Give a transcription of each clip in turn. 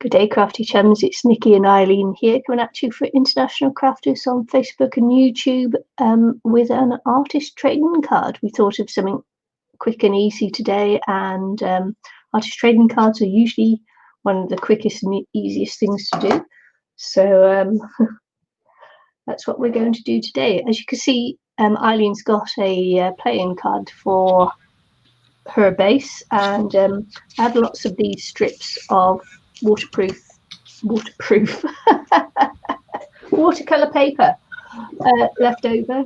Good day, crafty chums. It's Nicky and Ilene here, coming at you for International Crafters on Facebook and YouTube with an artist trading card. We thought of something quick and easy today, and artist trading cards are usually one of the quickest and easiest things to do. So that's what we're going to do today. As you can see, Eileen's got a playing card for her base, and I had lots of these strips of waterproof watercolor paper left over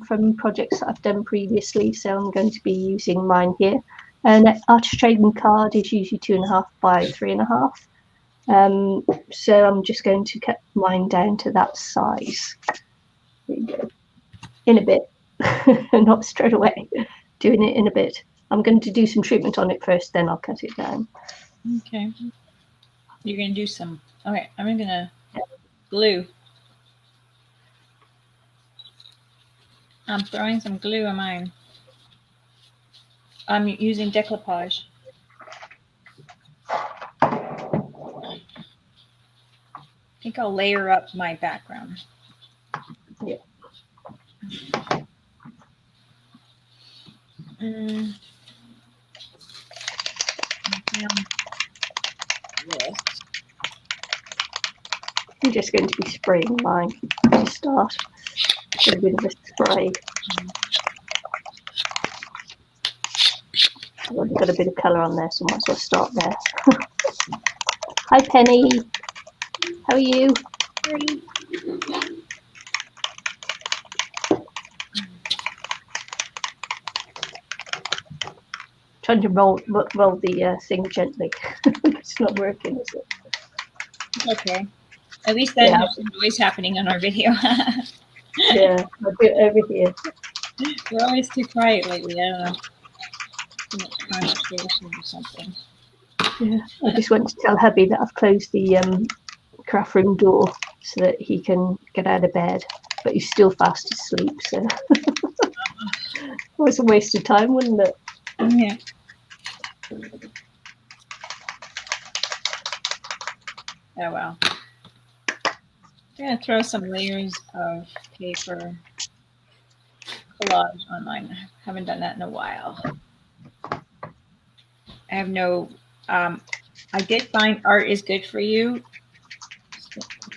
from projects that I've done previously, so I'm going to be using mine here. And an artist trading card is usually 2.5 by 3.5, so I'm just going to cut mine down to that size. There you go. In a bit. Not straight away, doing it in a bit. I'm going to do some treatment on it first, then I'll cut it down. Okay. You're going to do some... Okay, I'm going to glue. I'm throwing some glue on mine. I'm using decoupage. I think I'll layer up my background. Yeah. Yes. I'm just going to be spraying mine to start. A bit of a spray. I've already got a bit of colour on there, so I might as well start there. Hi Penny, how are you? Great. Trying to roll the thing gently. It's not working, is it? Okay. At least then there's some noise happening on our video. Yeah, I'll do it over here. We're always too quiet lately. I don't know. Too much conversation or something. Yeah, I just went to tell hubby that I've closed the craft room door so that he can get out of bed, but he's still fast asleep, so it was a waste of time, wasn't it? Yeah. Oh well. I'm going to throw some layers of paper collage on mine. I haven't done that in a while. I have no, I did find art is good for you.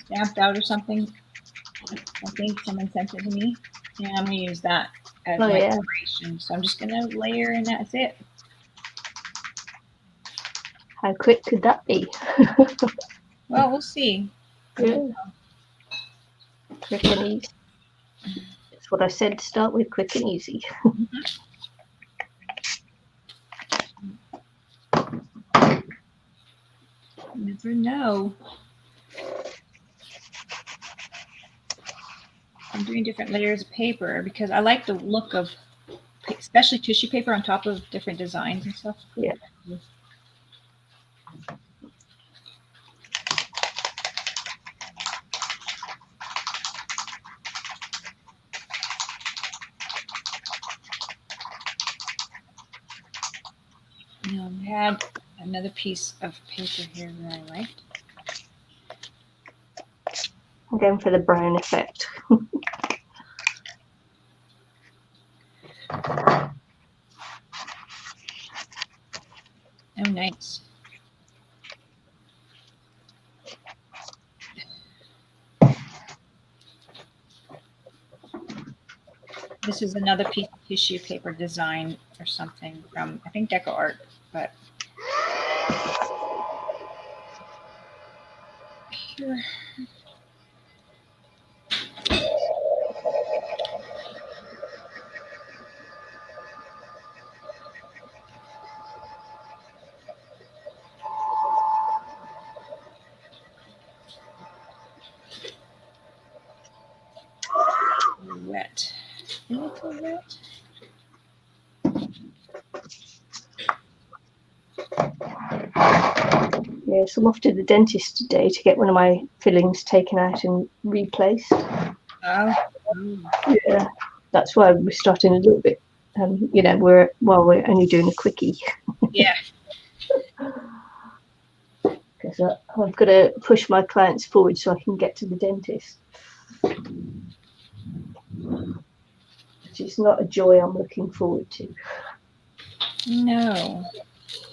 Stamped out or something. I think someone sent it to me. Yeah, I'm going to use that as my inspiration. So I'm just going to layer and that's it. How quick could that be? Well, we'll see. Yeah. Quick and easy. That's what I said to start with, quick and easy. You never know. I'm doing different layers of paper because I like the look of, especially tissue paper on top of different designs and stuff. Yeah. Now I had another piece of paper here that I liked. I'm going for the brown effect. Oh, nice. This is another piece of tissue paper design or something from, I think, Deco Art, but here. Wet. A little wet. Yeah, so I'm off to the dentist today to get one of my fillings taken out and replaced. Oh. Yeah, that's why we're starting a little bit. You know, we're only doing a quickie. Yeah. Because So I've got to push my clients forward so I can get to the dentist, which is not a joy I'm looking forward to. No,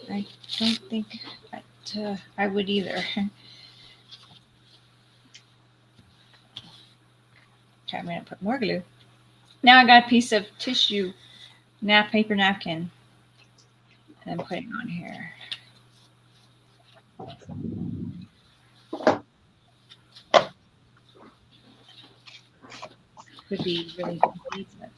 I don't think that, I would either. Okay, I'm going to put more glue. Now I got a piece of tissue, paper napkin, and I'm putting on here. Could be really bumpy, but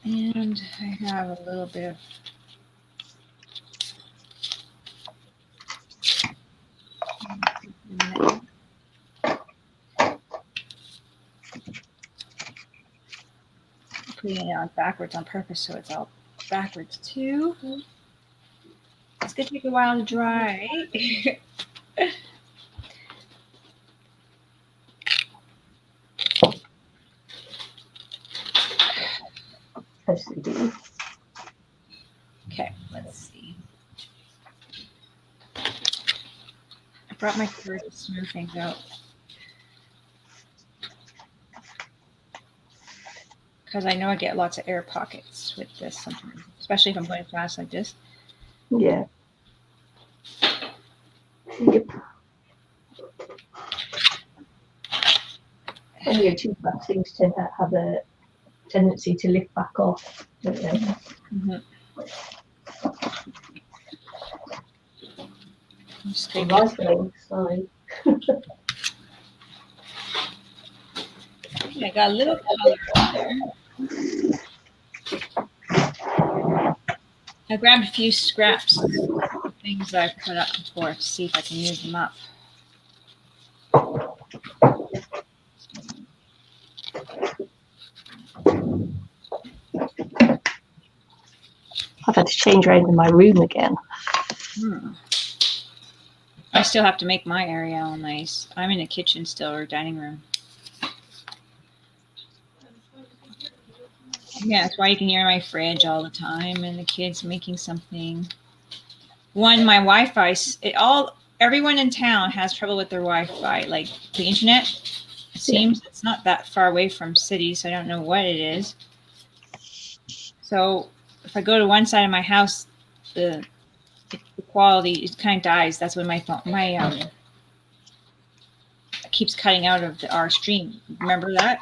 and I have a little bit of putting it on backwards on purpose, so it's all backwards too. It's gonna take a while to dry. Okay, let's see. I brought my cord to smooth things out. Because I know I get lots of air pockets with this sometimes, especially if I'm going fast like this. Yeah. Yep. And your too fast things tend to have a tendency to lift back off, don't they? Mm-hmm. Sorry. I got a little color in there. I grabbed a few scraps of things that I put up before to see if I can use them up. I've had to change around in my room again. I still have to make my area all nice. I'm in the kitchen still, or dining room. Yeah, that's why you can hear my fridge all the time and the kids making something. One, my Wi-Fi, everyone in town has trouble with their Wi-Fi, like the internet. It seems it's not that far away from cities, so I don't know what it is. So if I go to one side of my house, the quality, it kind of dies. That's when my phone, keeps cutting out of our stream. Remember that?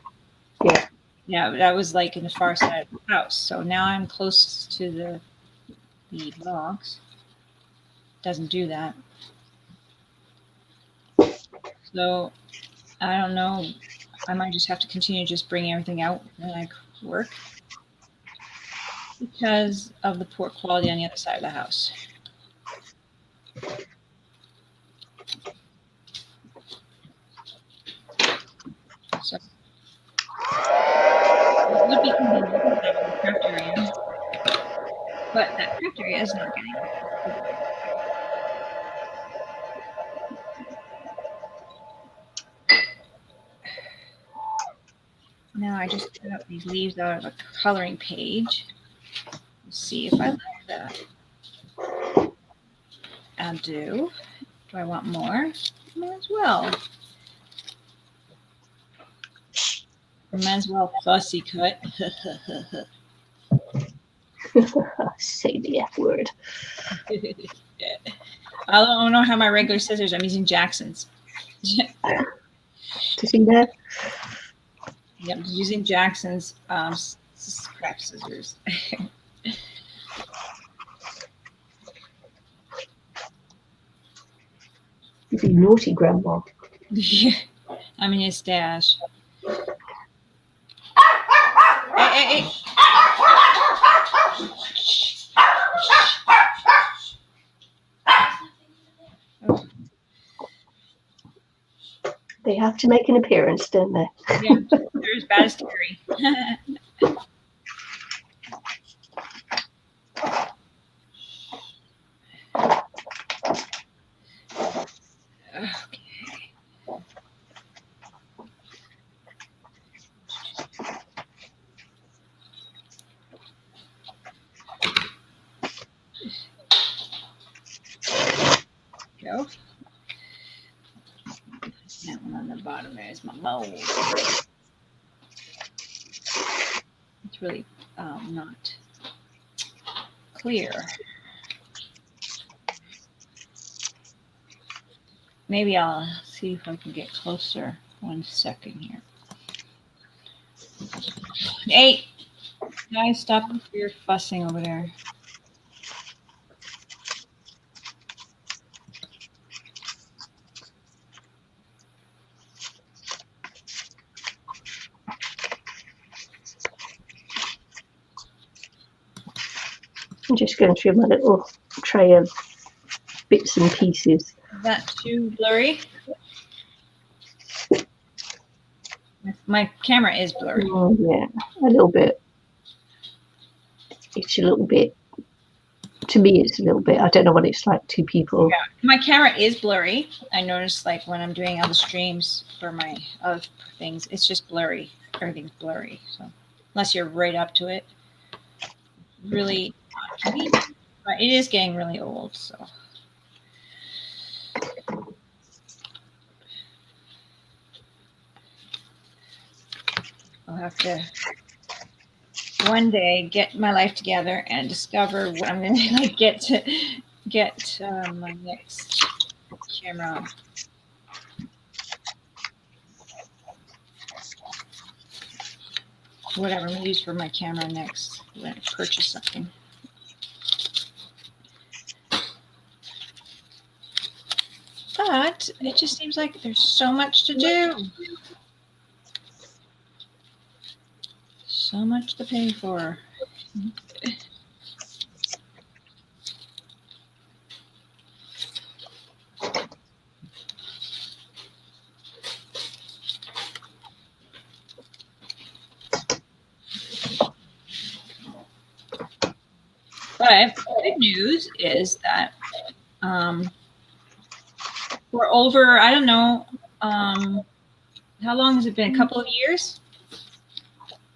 Yeah. Yeah, that was like in the far side of the house. So now I'm close to the box. Doesn't do that. So I don't know. I might just have to continue just bringing everything out when I work because of the poor quality on the other side of the house. So it would be convenient to have a craft area, but that craft area is not getting it. Now I just cut out these leaves out of a coloring page. Let's see if I like that. I do. Do I want more? Might as well. Might as well fussy cut. Say the F word. I don't have my regular scissors. I'm using Jackson's. To see that? Yep, I'm using Jackson's scrap scissors. You naughty grandma. Yeah, I'm in his stash. Hey. They have to make an appearance, don't they? Yeah, they're as bad as Terry. Okay. go. That one on the bottom there is my mold. It's really not clear. Maybe I'll see if I can get closer. 1 second here. Hey, guys, stop your fussing over there. I'm just going through my little tray of bits and pieces. Is that too blurry? My camera is blurry. Oh, yeah, a little bit. It's a little bit. To me, it's a little bit. I don't know what it's like to people. Yeah, my camera is blurry. I noticed, like, when I'm doing other streams for my other things, it's just blurry. Everything's blurry. So unless you're right up to it, really, but it is getting really old. So I'll have to one day get my life together and discover what I'm going to like get my next camera. Whatever I'm going to use for my camera next when I purchase something. But it just seems like there's so much to do. So much to pay for. But the good news is that we're over, I don't know, how long has it been? A couple of years?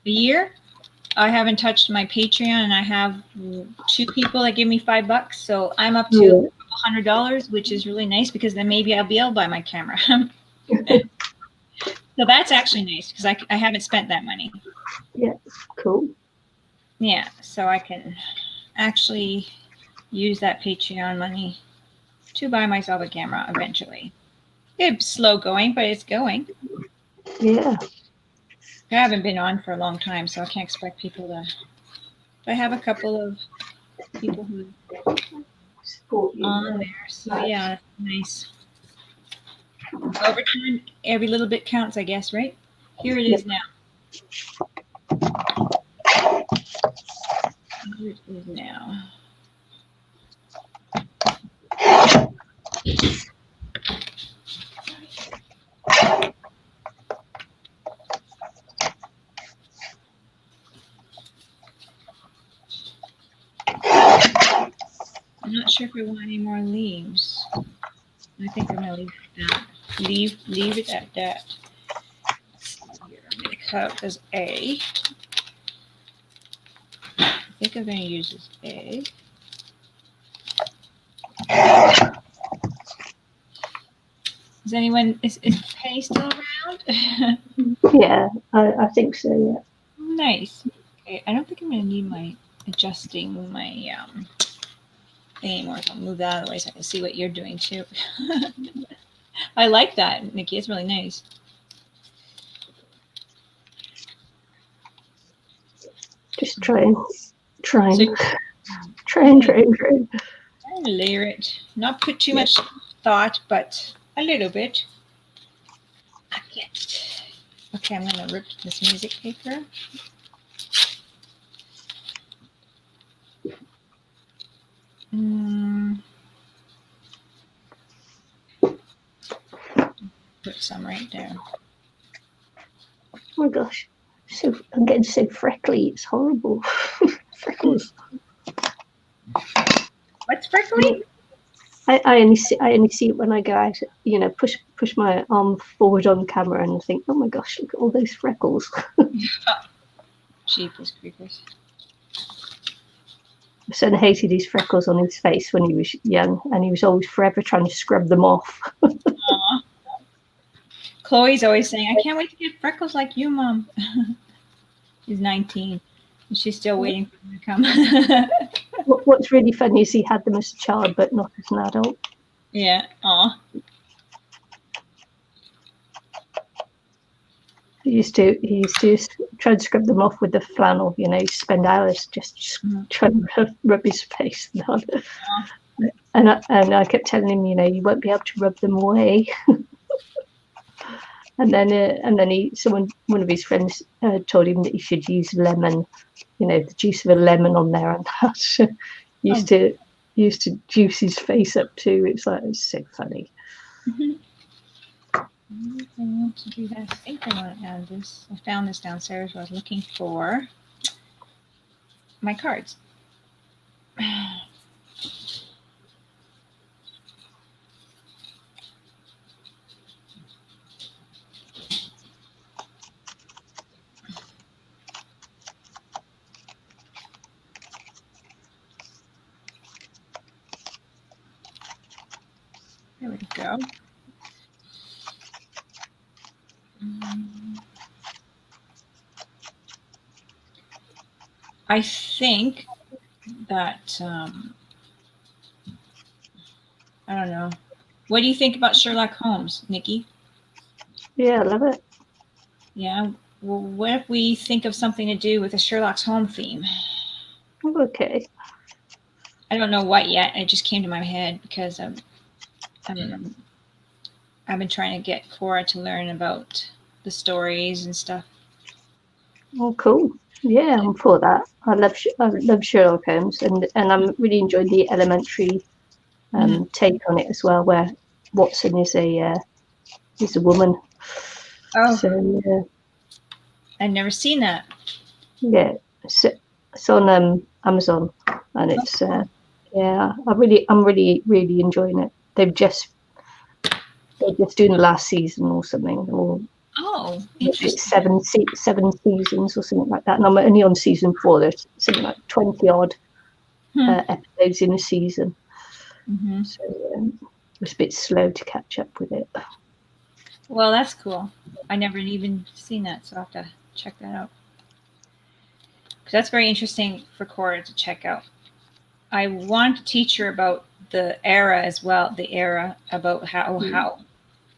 A year? I haven't touched my Patreon, and I have 2 people that give me $5. So I'm up to $100, which is really nice because then maybe I'll be able to buy my camera. So that's actually nice because I haven't spent that money. Yeah, cool. Yeah, so I can actually use that Patreon money to buy myself a camera eventually. It's slow going, but it's going. Yeah. I haven't been on for a long time, so I can't expect people to. I have a couple of people who Support you on there, so yeah, nice. Over time, every little bit counts, I guess, right? Here it is now. Here it is now. I'm not sure if I want any more leaves. I think I'm gonna leave that. Leave it at that. Here, I'm gonna cut as A. I think I'm gonna use this A. Is anyone is Penny still around? Yeah, I think so. Yeah. Nice. Okay, I don't think I'm gonna need my adjusting my thing anymore. So I'll move that out of the way so I can see what you're doing too. I like that, Nikki. It's really nice. Just try and layer it. Not put too much thought, but a little bit. Okay, I'm gonna rip this music paper. Put some right there. Oh my gosh, so I'm getting so freckly. It's horrible. Freckles. What's freckly? I only see it when I go out. You know, push my arm forward on camera and think, oh my gosh, look at all those freckles. Jeepers creepers. My son hated his freckles on his face when he was young, and he was always forever trying to scrub them off. Chloe's always saying, I can't wait to get freckles like you, Mom. She's 19. And she's still waiting for them to come. What's really funny is he had them as a child, but not as an adult. Yeah. Aw. He used to try to scrub them off with the flannel, you know, spend hours just trying to rub his face. And I kept telling him, you know, you won't be able to rub them away. and then one of his friends told him that he should use lemon, you know, the juice of a lemon on there, and that used to juice his face up too. It's so funny. I want to do that. I think I want to add this. I found this downstairs. I was looking for my cards. There we go. I think that I don't know. What do you think about Sherlock Holmes, Nicky? Yeah, I love it. Yeah. Well, what if we think of something to do with a Sherlock Holmes theme? Okay. I don't know what yet. It just came to my head because I don't know. I've been trying to get Cora to learn about the stories and stuff. Oh, cool. Yeah, I'm for that. I love Sherlock Holmes, and I'm really enjoying the elementary take on it as well, where Watson is a woman. Oh, so yeah. I've never seen that. Yeah, it's on Amazon, and it's I'm really enjoying it. They're just doing the last season or something, or it's seven seasons or something like that, and I'm only on season 4. There's something like 20 odd episodes in a season. So it's a bit slow to catch up with it. Well, that's cool. I never even seen that, so I'll have to check that out. Because that's very interesting for Cora to check out. I want to teach her about the era as well, the era about how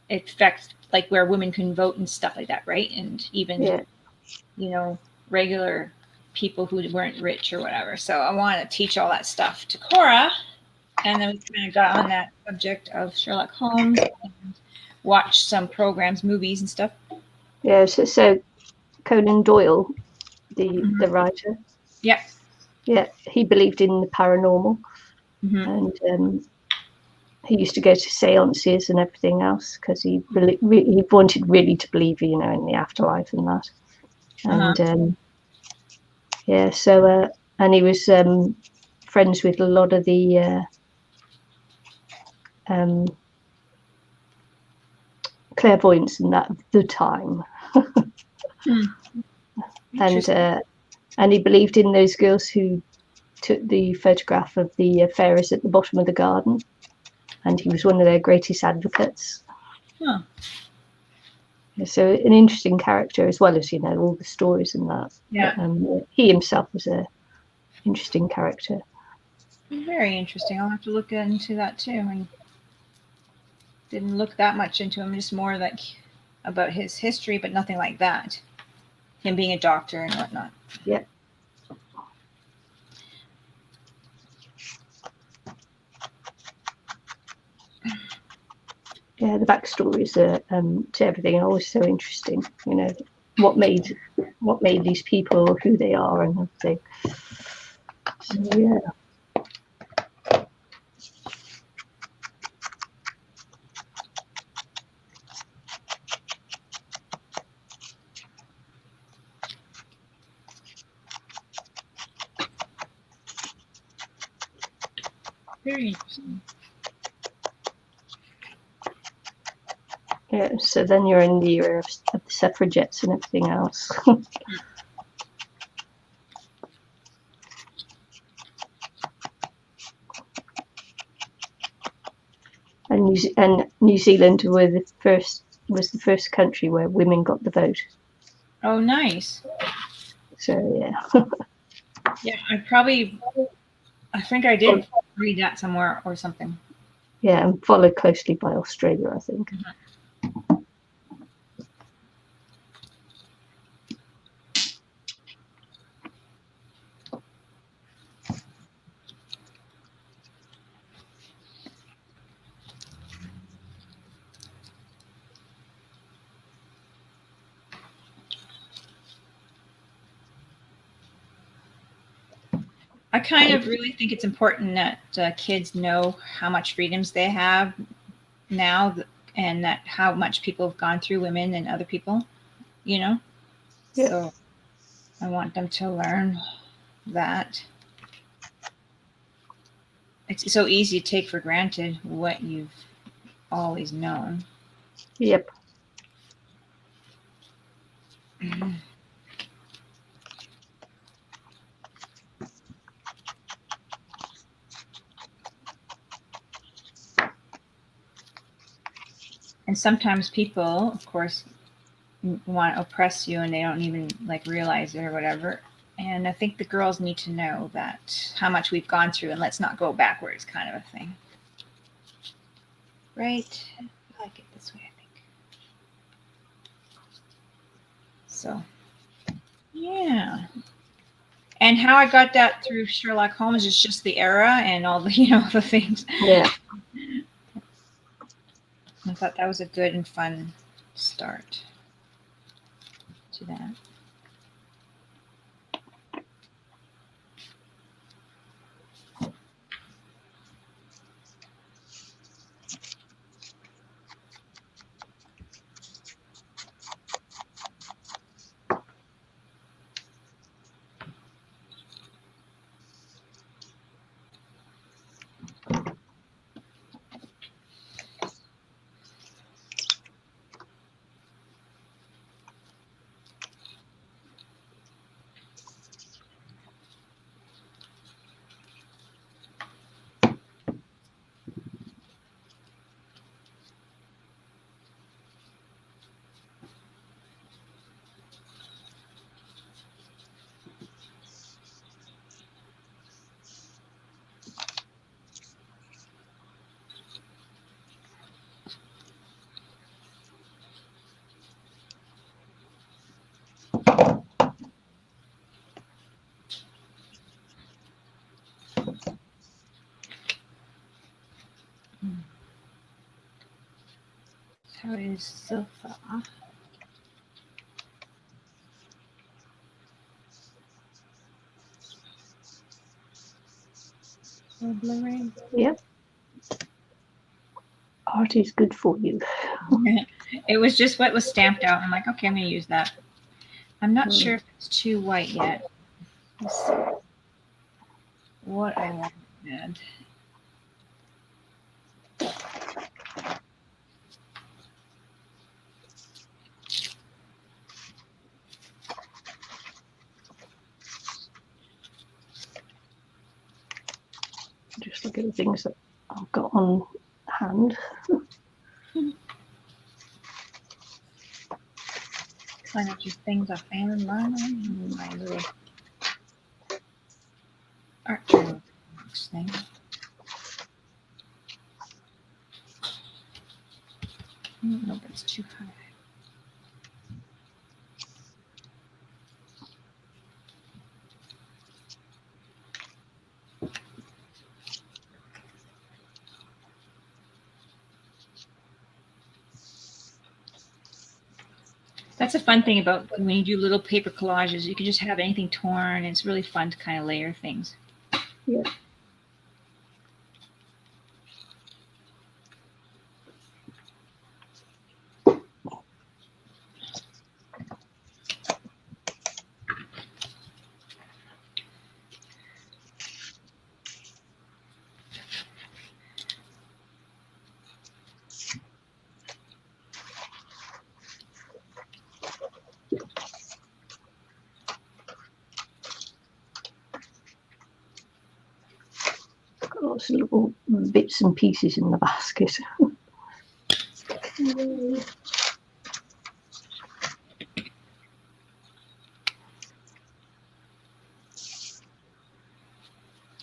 it affects, like, where women can vote and stuff like that, right? And even, you know, regular people who weren't rich or whatever. So I want to teach all that stuff to Cora. And then we kind of got on that subject of Sherlock Holmes and watched some programs, movies and stuff. Yeah, so Conan Doyle, the writer. Yeah. Yeah, he believed in the paranormal, and he used to go to seances and everything else because he wanted really to believe, you know, in the afterlife and that. And and he was friends with a lot of the clairvoyants and that of the time. And he believed in those girls who took the photograph of the fairies at the bottom of the garden, and he was one of their greatest advocates. So an interesting character, as well as, you know, all the stories and that. But, he himself was a interesting character. Very interesting. I'll have to look into that too. I didn't look that much into him, just more like about his history, but nothing like that. Him being a doctor and whatnot. Yeah. Yeah, the backstories to everything are always so interesting. You know, what made these people who they are and everything. So yeah. Very interesting. Yeah, so then you're in the era of the suffragettes and everything else. and New Zealand was the first country where women got the vote. Oh, nice. So yeah. Yeah, I think I did read that somewhere or something. Yeah, and followed closely by Australia, I think. I kind of really think it's important that kids know how much freedoms they have now, and that how much people have gone through, women and other people, you know. Yeah. So I want them to learn that. It's so easy to take for granted what you've always known. Yep. And sometimes people, of course, want to oppress you and they don't even like realize it or whatever. And I think the girls need to know that how much we've gone through, and let's not go backwards, kind of a thing. Right? I like it this way, I think. So, yeah. And how I got that through Sherlock Holmes is just the era and all the, the things. Yeah. I thought that was a good and fun start to that. So is sofa. Blurring. Yep. Art is good for you. It was just what was stamped out. I'm like, okay, I'm going to use that. I'm not sure if it's too white yet. Let's see what I want to add. Just look at the things that I've got on hand. Find out just things I found in my little art journal box thing. Nope, it's too high. That's a fun thing about when you do little paper collages. You can just have anything torn. And it's really fun to kind of layer things. Yeah. Lots of little bits and pieces in the basket.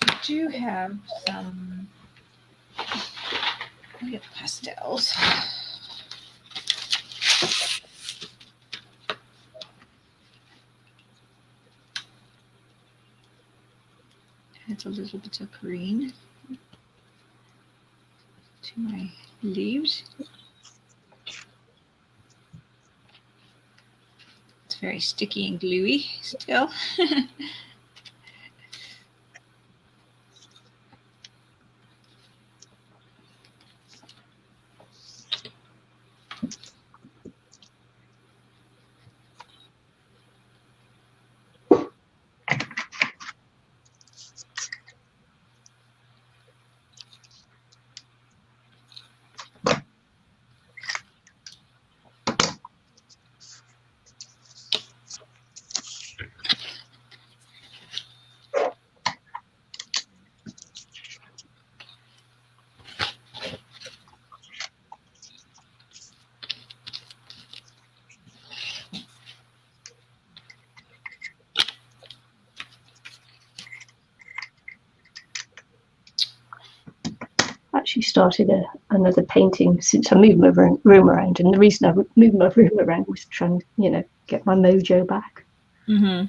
I do have some pastels. Add a little bit of green to my leaves. It's very sticky and gluey still. Actually started another painting since I moved my room around, and the reason I moved my room around was to try and get my mojo back. Nice.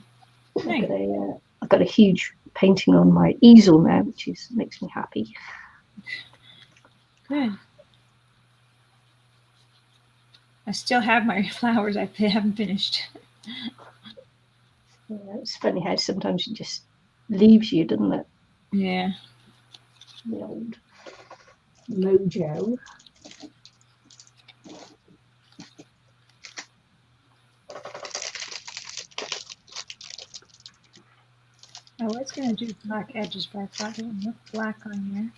I've got a huge painting on my easel now, which makes me happy. Good. I still have my flowers I haven't finished. It's funny how sometimes it just leaves you, doesn't it? Yeah. The old mojo. I was going to do black edges, but I thought there was enough black on here.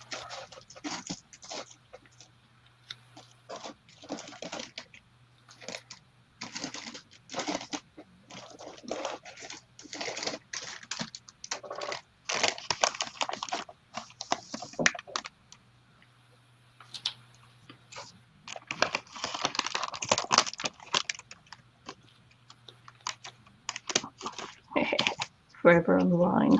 Forever on the line.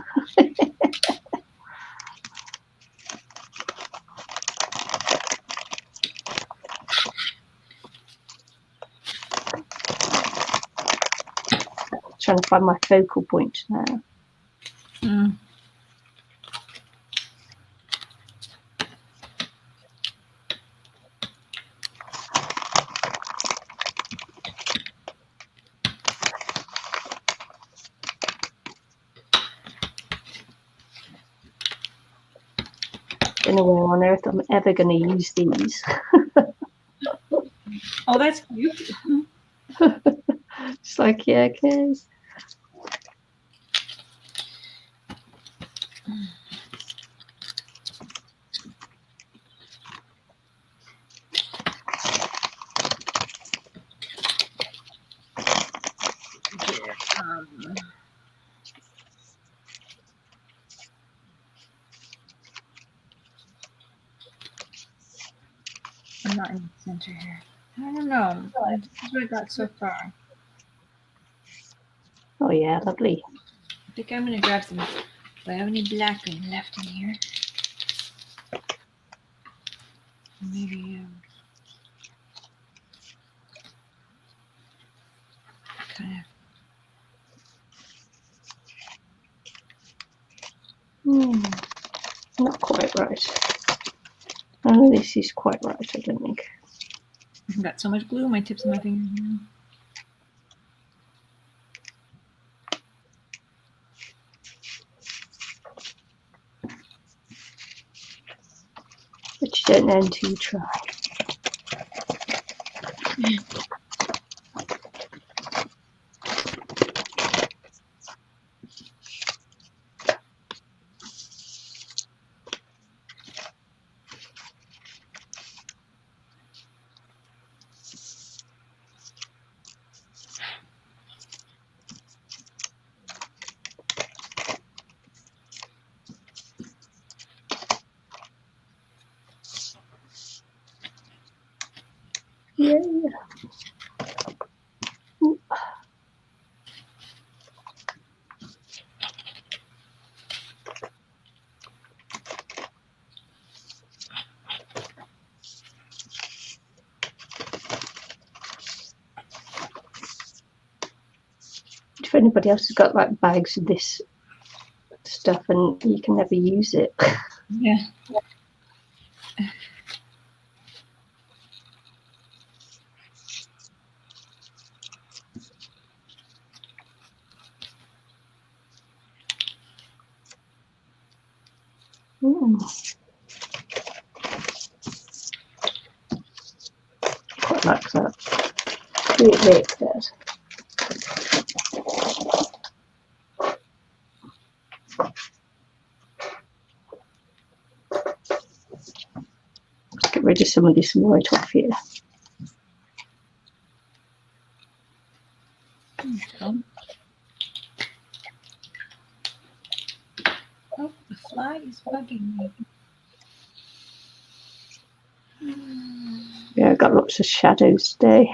Trying to find my focal point now. Don't know where on earth I'm ever going to use these. Oh, that's cute. It's like, yeah, okay. I'm not in the center here. I don't know. This is what I got so far. Oh yeah, lovely. I think I'm going to grab some. Do I have any black left in here? Maybe kind of. Not quite right. Oh, this is quite right, I don't think. I've got so much glue on my tips of my fingers now. But you don't know until you try. for anybody else who's got like bags of this stuff and you can never use it. Yeah. Quite like that. Really good. Let's get rid of some of this white off here. Oh, the fly is bugging me. Yeah, I got lots of shadows today.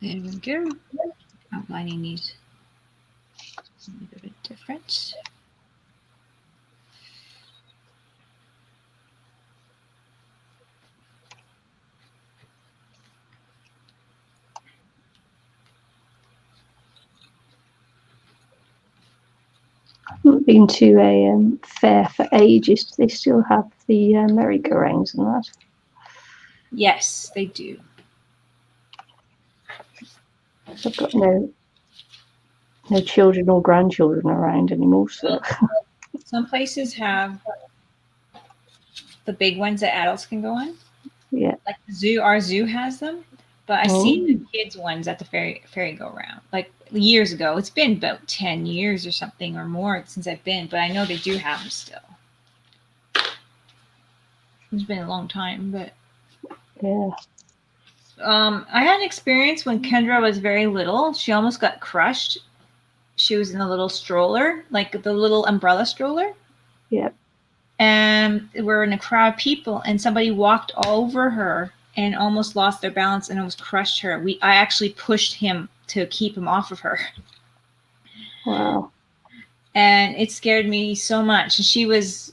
There we go. Outlining these a little bit different. I haven't been to a fair for ages. Do they still have the merry-go-rounds and that? Yes, they do. I've got no children or grandchildren around anymore, so. Some places have the big ones that adults can go on. Yeah. Like the zoo, our zoo has them, but I seen the kids ones at the ferry go round like years ago. It's been about 10 years or something or more since I've been, but I know they do have them still. It's been a long time, but yeah. I had an experience when Kendra was very little. She almost got crushed. She was in a little stroller, like the little umbrella stroller. Yeah. And we're in a crowd of people, and somebody walked over her and almost lost their balance and almost crushed her. I actually pushed him to keep him off of her. Wow. And it scared me so much. And she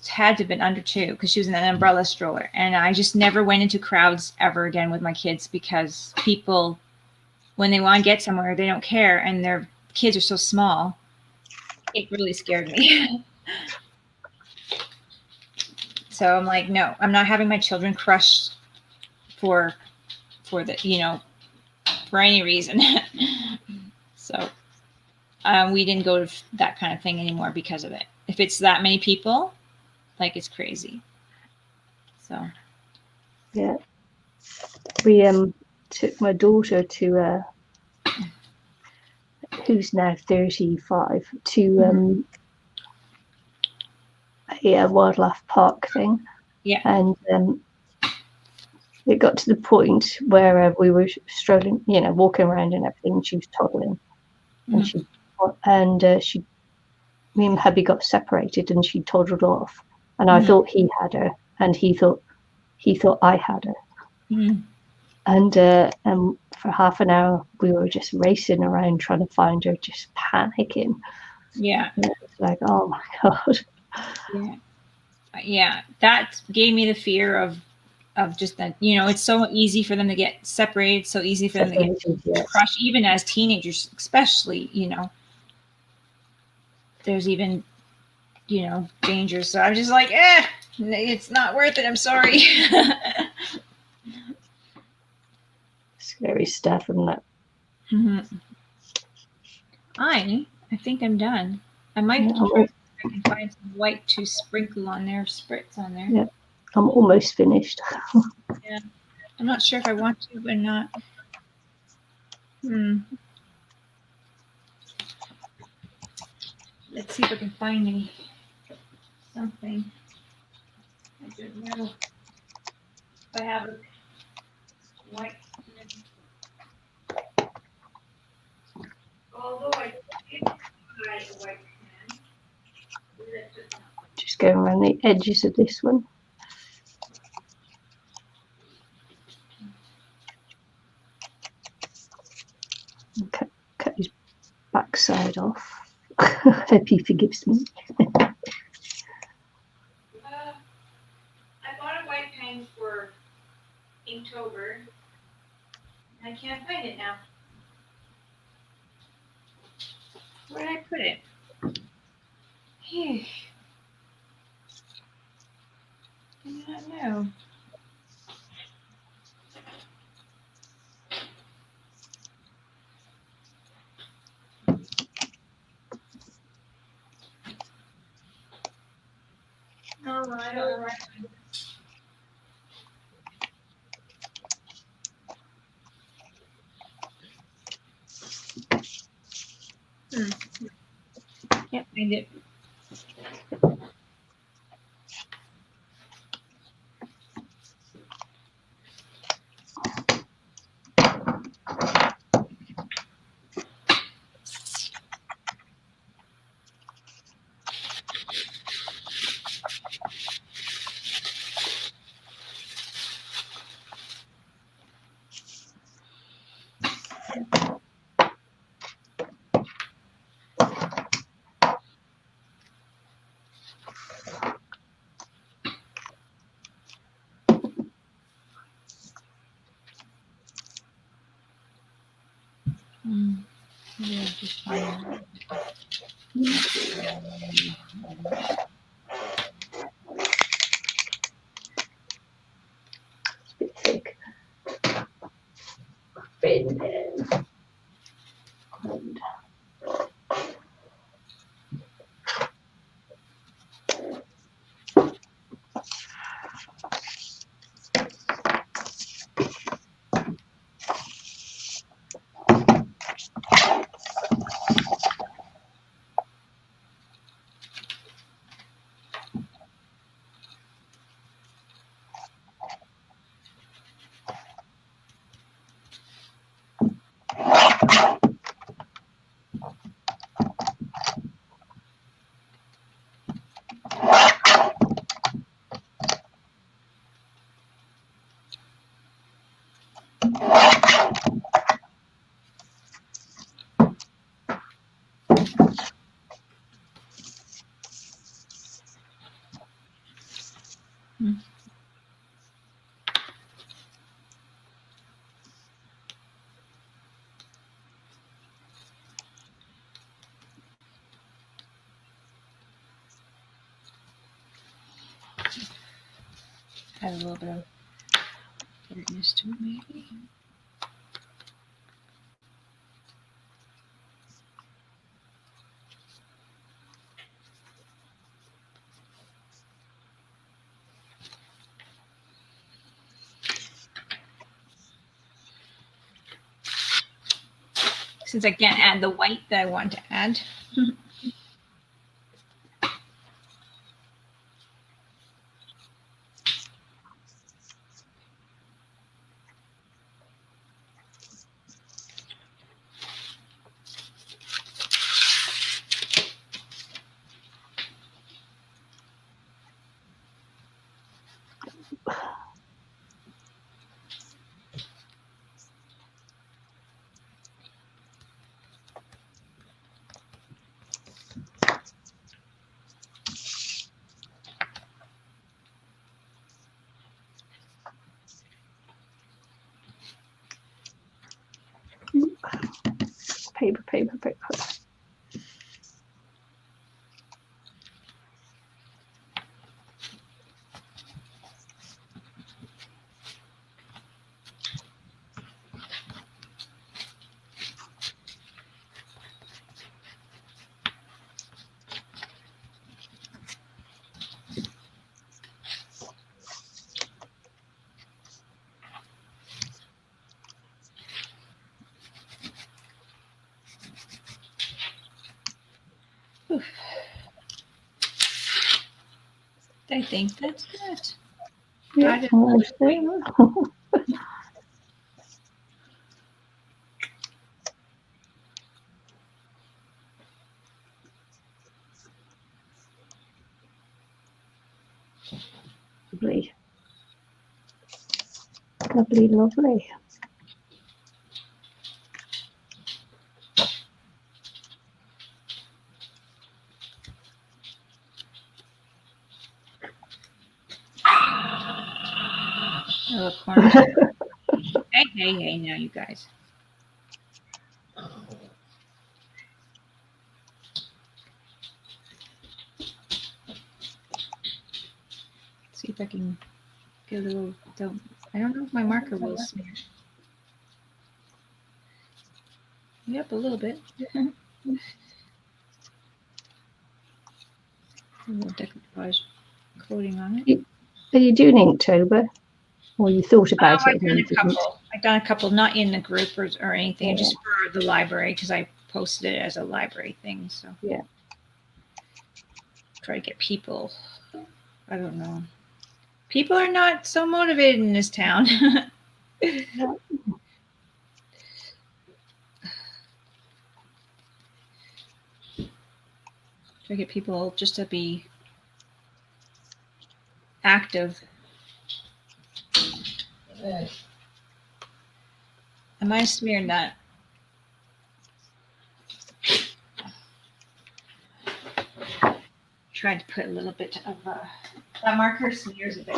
had to have been under 2 because she was in an umbrella stroller. And I just never went into crowds ever again with my kids because people, when they want to get somewhere, they don't care. And their kids are so small. It really scared me. So I'm like, no, I'm not having my children crushed for the, for any reason. So we didn't go to that kind of thing anymore because of it. If it's that many people, like it's crazy. So yeah, we took my daughter to who's now 35 to a wildlife park thing. Yeah. And it got to the point where we were strolling, walking around and everything, and she was toddling. And me and hubby got separated and she toddled off. And I thought he had her and he thought I had her. And for half an hour we were just racing around trying to find her, just panicking. Yeah. And it was like, oh my God. Yeah. That gave me the fear of just that, it's so easy for them to get separated, so easy for them to get crushed, even as teenagers, especially, there's even, dangers. So I'm just like, it's not worth it. I'm sorry. Scary stuff, isn't it? I think I'm done. I might try if I can find some white to sprinkle on there, spritz on there. Yeah, I'm almost finished. Yeah, I'm not sure if I want to or not. Let's see if I can find something. I don't know if I have a white. going around the edges of this one. Okay, cut his backside off. Hope he forgives me. I bought a white pen for Inktober. I can't find it now. Where did I put it? Here. I do not know. No, I don't know. Can't find it. Yeah, just find It's a bit thick. Pen pen. And has a little bit of darkness to it, maybe. Since I can't add the white that I want to add. paper, paper, paper. I think that's it. Yeah, almost there. Lovely. Lovely, lovely. Oh, corner. Hey, now you guys. See if I can get a little. I don't know if my marker will smear. Yep, a little bit. A little decoupage coating on it. Are you doing Inktober? Or you thought about it? I've done a couple, not in the group or anything, just for the library because I posted it as a library thing. So yeah, try to get people. I don't know. People are not so motivated in this town. Yeah. Try to get people just to be active. I might have smeared that. Tried to put a little bit of that marker smears a bit.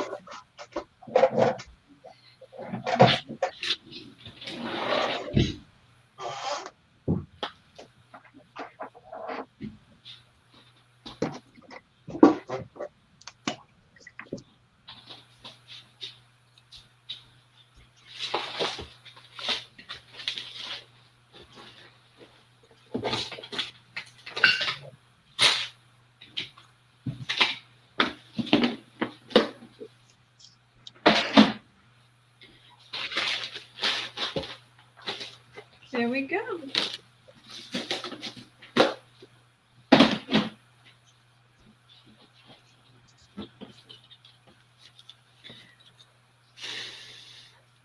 There we go.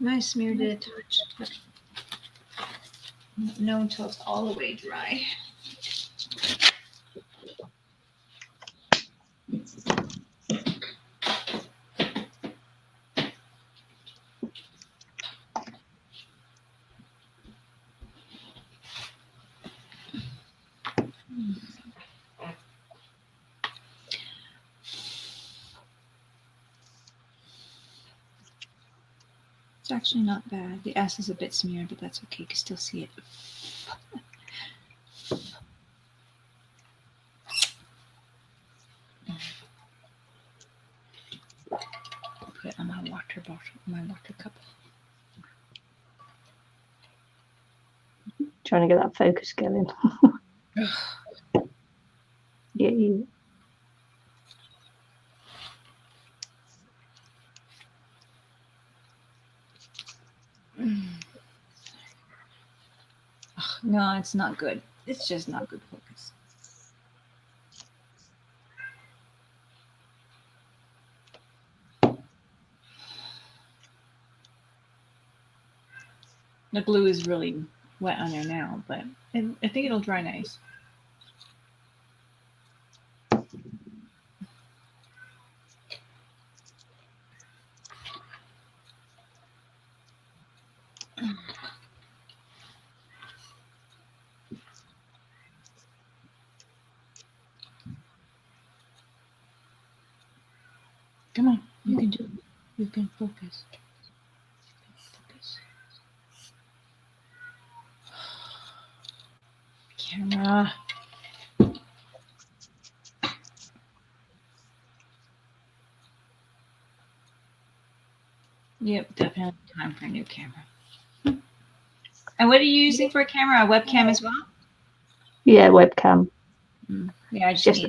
I smeared it a touch, but no until it's all the way dry. It's actually not bad. The S is a bit smeared, but that's okay. You can still see it. Put it on my water bottle, my water cup. Trying to get that focus going. Yeah, you. No, it's not good. It's just not good focus. The glue is really wet on there now, but I think it'll dry nice. Come on, you can do it. You can focus. Camera. Yep, definitely time for a new camera. And what are you using for a camera? A webcam as well? Yeah, webcam. Yeah, it's just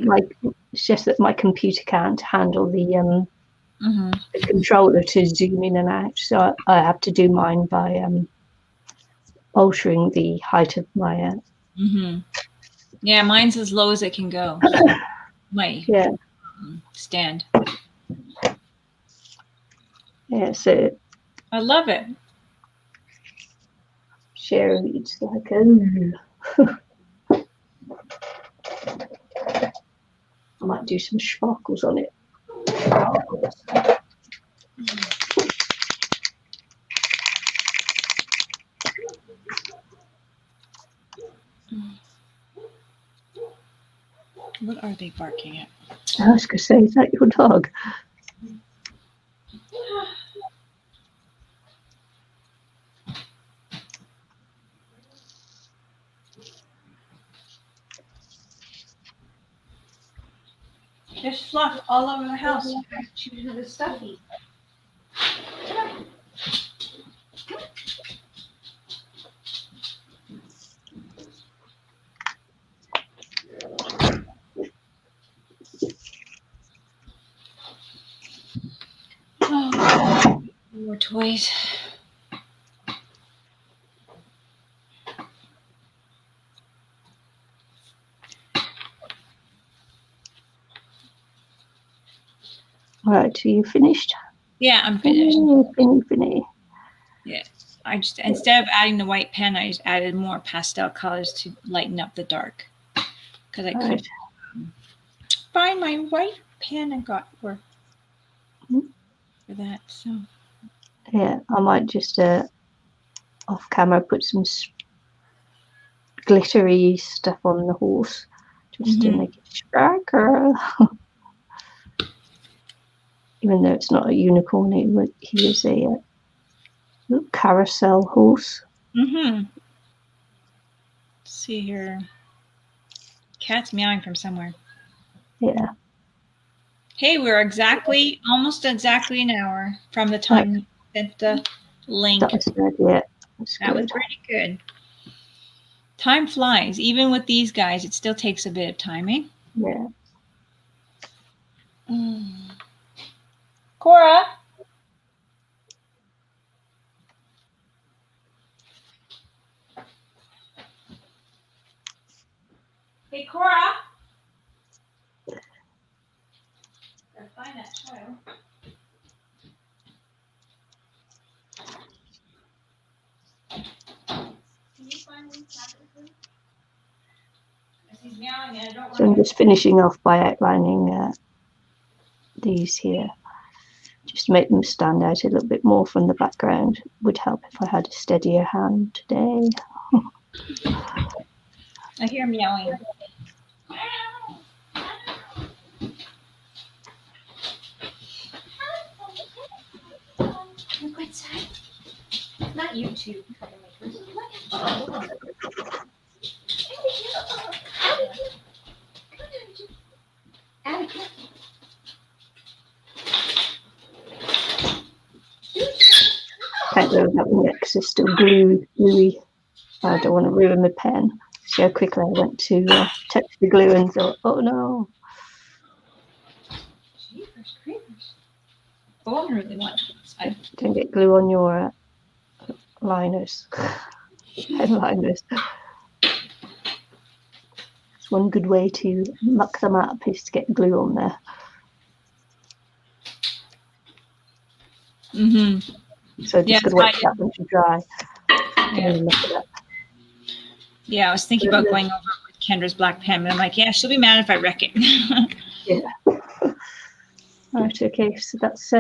that my computer can't handle the the controller to zoom in and out, so I have to do mine by altering the height of my yeah, mine's as low as it can go. My stand. Yeah, so I love it. Share reads like I might do some sparkles on it. What are they barking at? I was going to say, is that your dog? There's fluff all over the house. Choose the stuffy. Oh, more toys. All right, are you finished? Yeah, I'm finished. Finny. Yeah, I just instead of adding the white pen, I just added more pastel colors to lighten up the dark because I couldn't find my white pen I got for that. So yeah, I might just off camera put some glittery stuff on the horse just to make it sparkle. Even though it's not a unicorn, he is a carousel horse. Let's see here. Cat's meowing from somewhere. Yeah. Hey, we're almost exactly an hour from the time you sent the link. That was good, yeah. That was pretty good. Time flies. Even with these guys, it still takes a bit of timing. Yeah. Cora? Hey, Cora? Gotta find that child. Can you find me tablet? He's meowing and I don't want So I'm just finishing off by outlining these here. Just to make them stand out a little bit more from the background. Would help if I had a steadier hand today. I hear meowing. Look outside. Not YouTube. Can't go that one yet because it's still gluey. I don't want to ruin my pen. See how quickly I went to touch the glue and thought, oh no. Jeepers creepers. Oh, I really want to. Don't get glue on your liners, pen liners. It's one good way to muck them up is to get glue on there. So just gotta wait for that one to dry. Yeah, I was thinking about going over with Kendra's black pen, but I'm like, yeah, she'll be mad if I wreck it. Yeah. Right, okay, so that's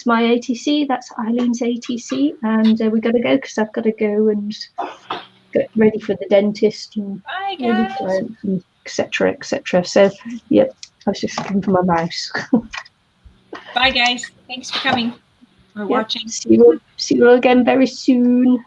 my ATC, that's Eileen's ATC, and we got to go because I've got to go and get ready for the dentist and etc. etc. So, yeah, I was just looking for my mouse. Bye, guys. Thanks for coming or watching. See you all again very soon.